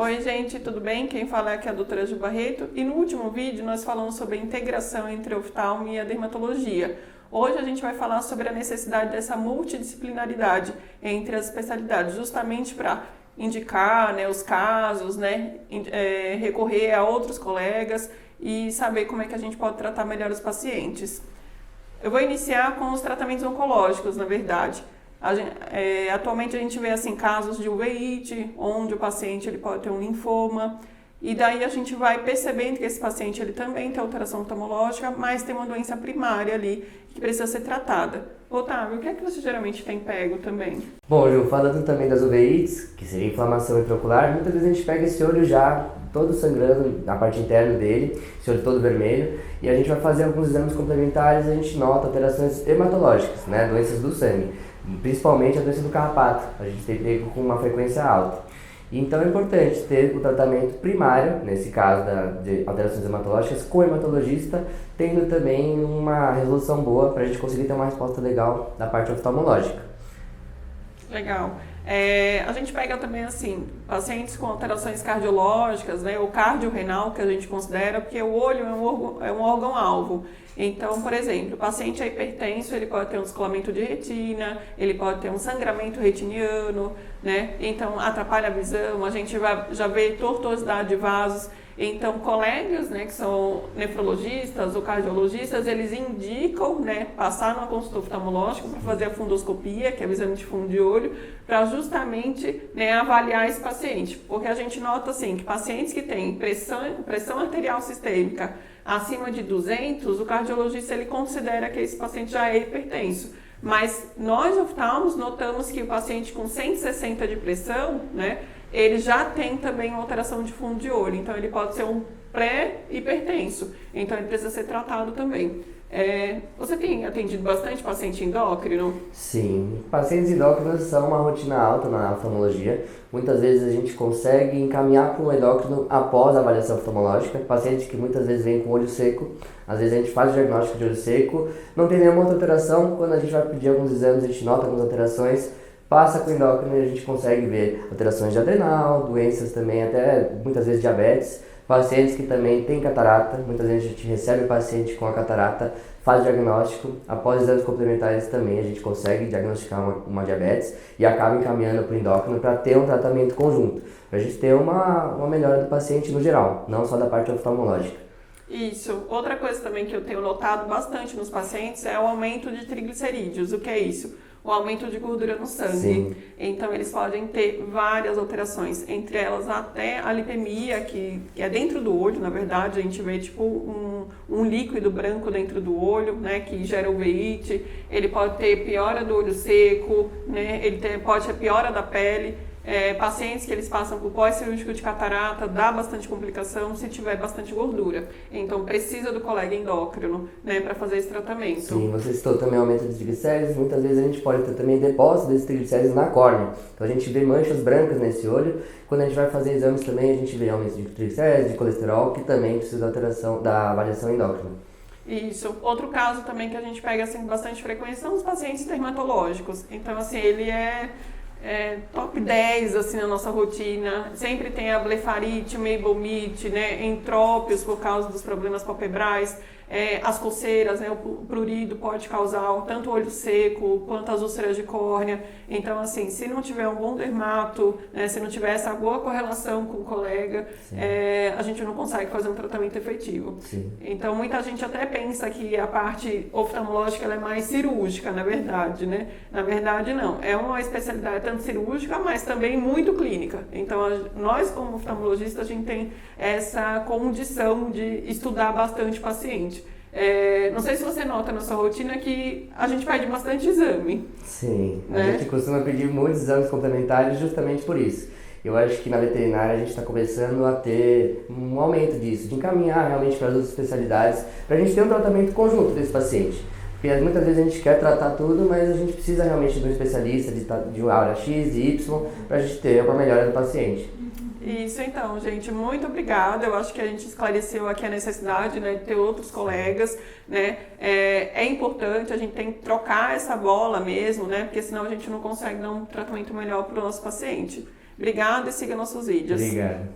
Oi, gente, tudo bem? Quem fala aqui é a doutora Gil Barreto e no último vídeo nós falamos sobre a integração entre a oftalmo e a dermatologia. Hoje a gente vai falar sobre a necessidade dessa multidisciplinaridade entre as especialidades, justamente para indicar, os casos, recorrer a outros colegas e saber como é que a gente pode tratar melhor os pacientes. Eu vou iniciar com os tratamentos oncológicos, na verdade. Atualmente a gente vê assim, casos de uveíte, onde o paciente ele pode ter um linfoma, e daí a gente vai percebendo que esse paciente ele também tem alteração oftalmológica, mas tem uma doença primária ali que precisa ser tratada. Otávio, o que é que você geralmente tem pego também? Bom, Ju, falando também das uveites, que seria inflamação intraocular, muitas vezes a gente pega esse olho já todo sangrando, na parte interna dele, esse olho todo vermelho, e a gente vai fazer alguns exames complementares e a gente nota alterações hematológicas, doenças do sangue. Principalmente a doença do carrapato, a gente tem pego com uma frequência alta. Então é importante ter o tratamento primário, nesse caso de alterações hematológicas, com o hematologista, tendo também uma resolução boa para a gente conseguir ter uma resposta legal da parte oftalmológica. Legal. A gente pega também assim, pacientes com alterações cardiológicas, ou cardiorrenal, que a gente considera, porque o olho é um órgão-alvo. Então, por exemplo, o paciente é hipertenso, ele pode ter um descolamento de retina, ele pode ter um sangramento retiniano, então atrapalha a visão, a gente já vê tortuosidade de vasos. Então, colegas, que são nefrologistas ou cardiologistas, eles indicam, passar numa consulta oftalmológica para fazer a fundoscopia, que é o exame de fundo de olho, para justamente, avaliar esse paciente. Porque a gente nota, assim, que pacientes que têm pressão arterial sistêmica acima de 200, o cardiologista ele considera que esse paciente já é hipertenso. Mas nós oftalmos notamos que o paciente com 160 de pressão, ele já tem também uma alteração de fundo de olho, então ele pode ser um pré-hipertenso, então ele precisa ser tratado também. Você tem atendido bastante paciente endócrino? Sim, pacientes endócrinos são uma rotina alta na oftalmologia. Muitas vezes a gente consegue encaminhar para o endócrino após a avaliação oftalmológica. Pacientes que muitas vezes vêm com olho seco, às vezes a gente faz o diagnóstico de olho seco, não tem nenhuma outra alteração, quando a gente vai pedir alguns exames a gente nota algumas alterações, passa com o endócrino e a gente consegue ver alterações de adrenal, doenças também, até muitas vezes diabetes, pacientes que também têm catarata, muitas vezes a gente recebe o paciente com a catarata, faz o diagnóstico, após exames complementares também a gente consegue diagnosticar uma diabetes e acaba encaminhando para o endócrino para ter um tratamento conjunto, para a gente ter uma melhora do paciente no geral, não só da parte oftalmológica. Isso. Outra coisa também que eu tenho notado bastante nos pacientes é o aumento de triglicerídeos. O que é isso? O aumento de gordura no sangue. Sim. Então, eles podem ter várias alterações, entre elas até a lipemia, que é dentro do olho, na verdade, a gente vê tipo um líquido branco dentro do olho, que gera uveíte. Ele pode ter piora do olho seco, pode ter piora da pele. Pacientes que eles passam por pós-cirúrgico de catarata, dá bastante complicação se tiver bastante gordura. Então, precisa do colega endócrino, para fazer esse tratamento. Sim, você citou também o aumento de triglicéridos. Muitas vezes a gente pode ter também depósito desses triglicéridos na córnea. Então, a gente vê manchas brancas nesse olho. Quando a gente vai fazer exames também, a gente vê aumento de triglicéridos, de colesterol, que também precisa da alteração da avaliação endócrina. Isso. Outro caso também que a gente pega assim, com bastante frequência são os pacientes dermatológicos. Então, assim, ele é top 10 assim, na nossa rotina. Sempre tem a blefarite, meibomite, entrópios por causa dos problemas palpebrais, as coceiras, o prurido pode causar tanto olho seco quanto as úlceras de córnea. Então, assim, se não tiver um bom dermato, se não tiver essa boa correlação com o colega, a gente não consegue fazer um tratamento efetivo. Sim. Então, muita gente até pensa que a parte oftalmológica ela é mais cirúrgica, na verdade, Na verdade, não. É uma especialidade tanto cirúrgica, mas também muito clínica. Então, nós, como oftalmologistas, a gente tem essa condição de estudar bastante o paciente. Não sei se você nota na sua rotina que a gente pede bastante exame. Sim, a gente costuma pedir muitos exames complementares justamente por isso. Eu acho que na veterinária a gente está começando a ter um aumento disso, de encaminhar realmente para as outras especialidades, para a gente ter um tratamento conjunto desse paciente. Porque muitas vezes a gente quer tratar tudo, mas a gente precisa realmente de um especialista de uma área X e Y para a gente ter uma melhora do paciente. Isso então, gente, muito obrigada. Eu acho que a gente esclareceu aqui a necessidade, de ter outros colegas, É importante, a gente tem que trocar essa bola mesmo, Porque senão a gente não consegue dar um tratamento melhor para o nosso paciente. Obrigada e siga nossos vídeos. Obrigado.